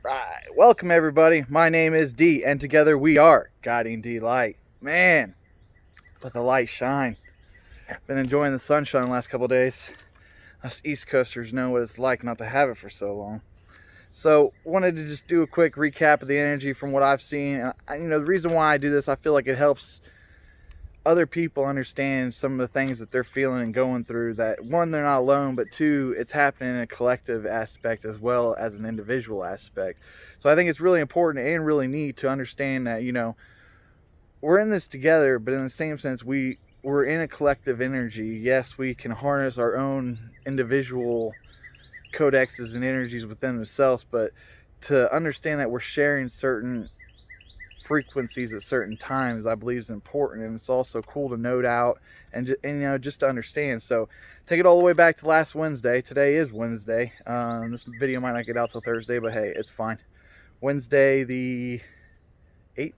Right. Welcome, everybody. My name is D, and together we are Guiding D Light. Man, let the light shine. Been enjoying the sunshine the last couple of days. Us East Coasters know what it's like not to have it for so long. So, wanted to just do a quick recap of the energy from what I've seen. And the reason why I do this, I feel like it helps other people understand some of the things that they're feeling and going through, that one, they're not alone, but two, it's happening in a collective aspect as well as an individual aspect. So I think it's really important and really neat to understand that we're in this together, but in the same sense we're in a collective energy. Yes, we can harness our own individual codexes and energies within themselves, but to understand that we're sharing certain frequencies at certain times, I believe, is important. And it's also cool to note out and just to understand. So take it all the way back to last Wednesday. Today is Wednesday. This video might not get out till Thursday, but hey, it's fine. Wednesday the 8th.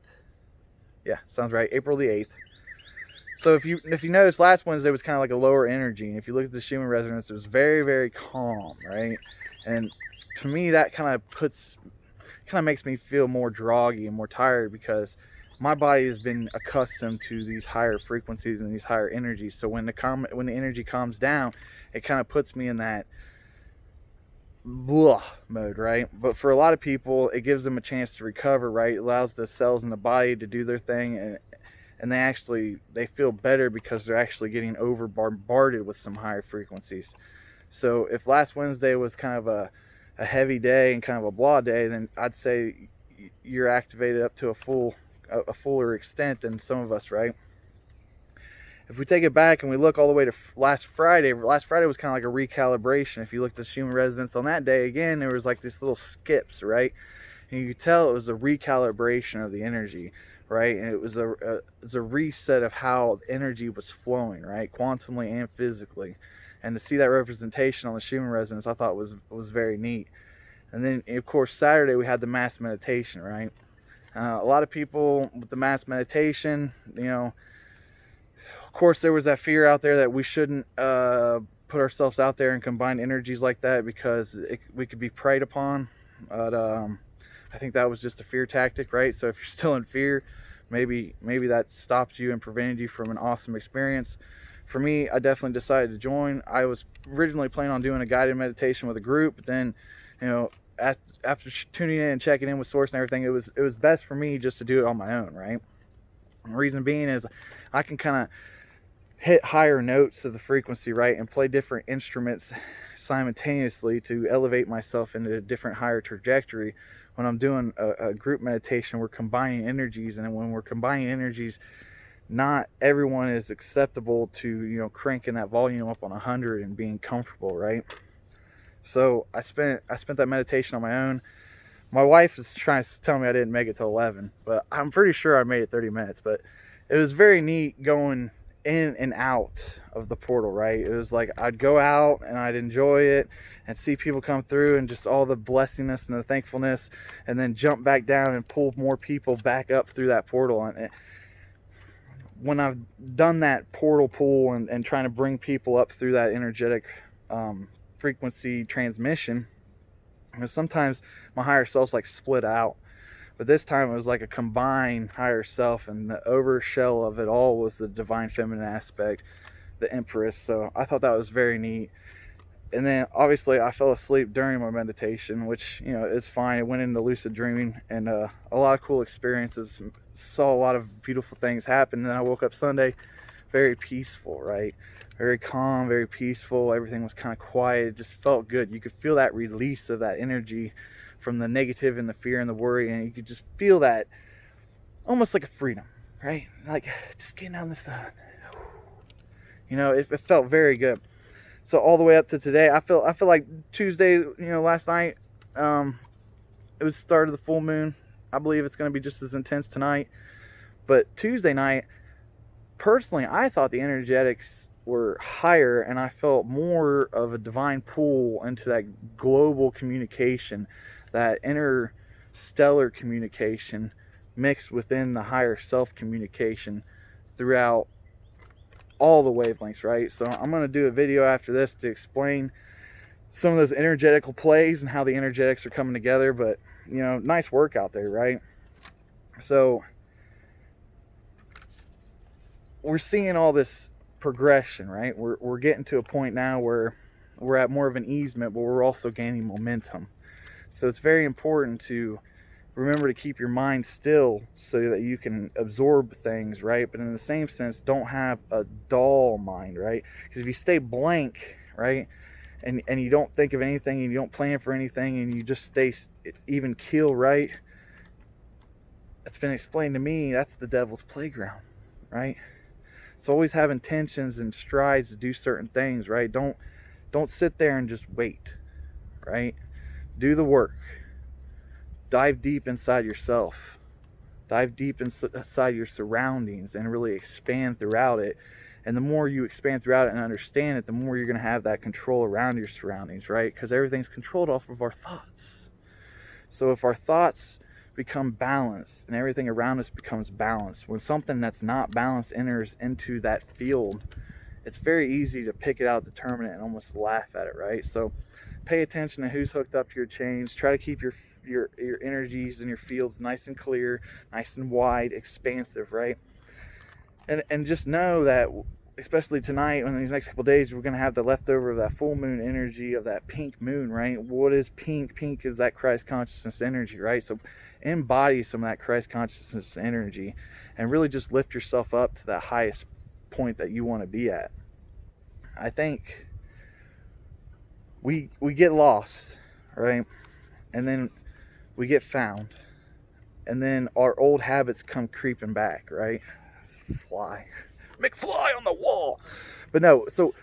Yeah, sounds right. April the 8th. So if you notice, last Wednesday was kind of like a lower energy, and if you look at the Schumann resonance, it was very, very calm, right? And to me, that kind of makes me feel more droggy and more tired, because my body has been accustomed to these higher frequencies and these higher energies. So when the energy calms down, it kind of puts me in that blah mode, right? But for a lot of people, it gives them a chance to recover, right? It allows the cells in the body to do their thing, and they feel better because they're actually getting over bombarded with some higher frequencies. So if last Wednesday was kind of a heavy day and kind of a blah day, then I'd say you're activated up to a fuller extent than some of us, right? If we take it back and we look all the way to last Friday was kind of like a recalibration. If you look at the Schumann resonance on that day, again, there was like these little skips, right? And you could tell it was a recalibration of the energy, right? And it was a reset of how energy was flowing, right? Quantumly and physically. And to see that representation on the Schumann resonance, I thought was very neat. And then, of course, Saturday we had the mass meditation, right? A lot of people with the mass meditation, of course, there was that fear out there that we shouldn't put ourselves out there and combine energies like that, because we could be preyed upon. But I think that was just a fear tactic, right? So if you're still in fear, maybe that stopped you and prevented you from an awesome experience. For me, I definitely decided to join. I was originally planning on doing a guided meditation with a group, but then, after tuning in and checking in with Source and everything, it was best for me just to do it on my own, right? And the reason being is I can kind of hit higher notes of the frequency, right, and play different instruments simultaneously to elevate myself into a different higher trajectory. When I'm doing a group meditation, we're combining energies, and when we're combining energies, not everyone is acceptable to cranking that volume up on 100 and being comfortable, right? So I spent that meditation on my own. My wife was trying to tell me I didn't make it to 11, but I'm pretty sure I made it 30 minutes. But it was very neat going in and out of the portal, right? It was like I'd go out and I'd enjoy it and see people come through and just all the blessingness and the thankfulness, and then jump back down and pull more people back up through that portal. And when I've done that portal pull and trying to bring people up through that energetic frequency transmission, sometimes my higher self's like split out, but this time it was like a combined higher self, and the overshell of it all was the divine feminine aspect, the Empress. So I thought that was very neat. And then obviously I fell asleep during my meditation, which is fine. It went into lucid dreaming, and a lot of cool experiences, saw a lot of beautiful things happen. And then I woke up Sunday very peaceful, right? Very calm, very peaceful. Everything was kind of quiet. It just felt good. You could feel that release of that energy from the negative and the fear and the worry, and you could just feel that almost like a freedom, right? Like just getting out in the sun. It felt very good. So all the way up to today, I feel like Tuesday, last night, it was the start of the full moon. I believe it's going to be just as intense tonight. But Tuesday night, personally, I thought the energetics were higher, and I felt more of a divine pull into that global communication, that interstellar communication mixed within the higher self communication throughout all the wavelengths, right? So I'm going to do a video after this to explain some of those energetical plays and how the energetics are coming together. But nice work out there, right? So we're seeing all this progression, right? We're getting to a point now where we're at more of an easement, but we're also gaining momentum. So it's very important to remember to keep your mind still so that you can absorb things, right? But in the same sense, don't have a dull mind, right? Because if you stay blank, right, and you don't think of anything and you don't plan for anything and you just stay even keel, right, it's been explained to me that's the devil's playground, right? So always have intentions and strides to do certain things, right? Don't sit there and just wait, right? Do the work. Dive deep inside yourself. Dive deep inside your surroundings and really expand throughout it. And the more you expand throughout it and understand it, the more you're going to have that control around your surroundings, right? Because everything's controlled off of our thoughts. So if our thoughts become balanced and everything around us becomes balanced, when something that's not balanced enters into that field, it's very easy to pick it out, determine it, and almost laugh at it, right? So pay attention to who's hooked up to your chains. Try to keep your energies and your fields nice and clear, nice and wide, expansive, right? And just know that, especially tonight, in these next couple of days, we're going to have the leftover of that full moon energy of that pink moon, right? What is pink? Pink is that Christ consciousness energy, right? So embody some of that Christ consciousness energy and really just lift yourself up to that highest point that you want to be at. I think we get lost, right? And then we get found. And then our old habits come creeping back, right? Fly. McFly on the wall. But no, so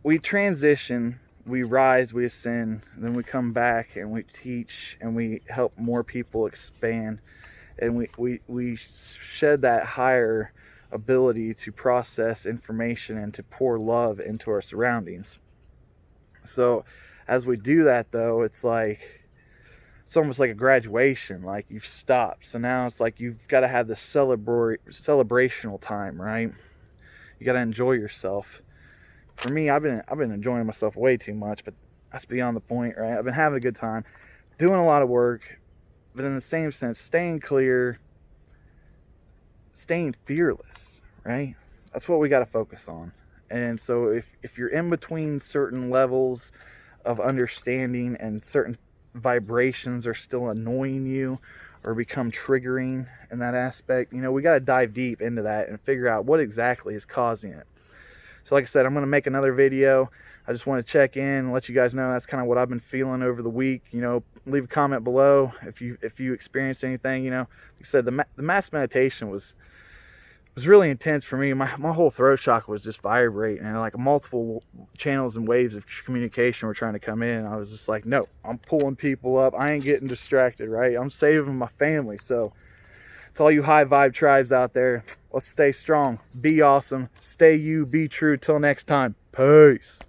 we transition, we rise, we ascend, then we come back and we teach and we help more people expand. And we shed that higher ability to process information and to pour love into our surroundings. So as we do that, though, it's almost like a graduation, like you've stopped. So now it's like you've got to have this celebrational time, right? You got to enjoy yourself. For me, I've been enjoying myself way too much, but that's beyond the point, right? I've been having a good time, doing a lot of work, but in the same sense, staying clear, staying fearless, right? That's what we got to focus on. And so if you're in between certain levels of understanding and certain vibrations are still annoying you or become triggering in that aspect, we got to dive deep into that and figure out what exactly is causing it. So like I said, I'm going to make another video. I just want to check in and let you guys know that's kind of what I've been feeling over the week. Leave a comment below if you experienced anything. Like I said, the mass meditation was really intense for me. My whole throat chakra was just vibrating, and like multiple channels and waves of communication were trying to come in. I was just like, no, I'm pulling people up. I ain't getting distracted, right? I'm saving my family. So to all you high vibe tribes out there, let's stay strong, be awesome, stay you, be true. Till next time, peace.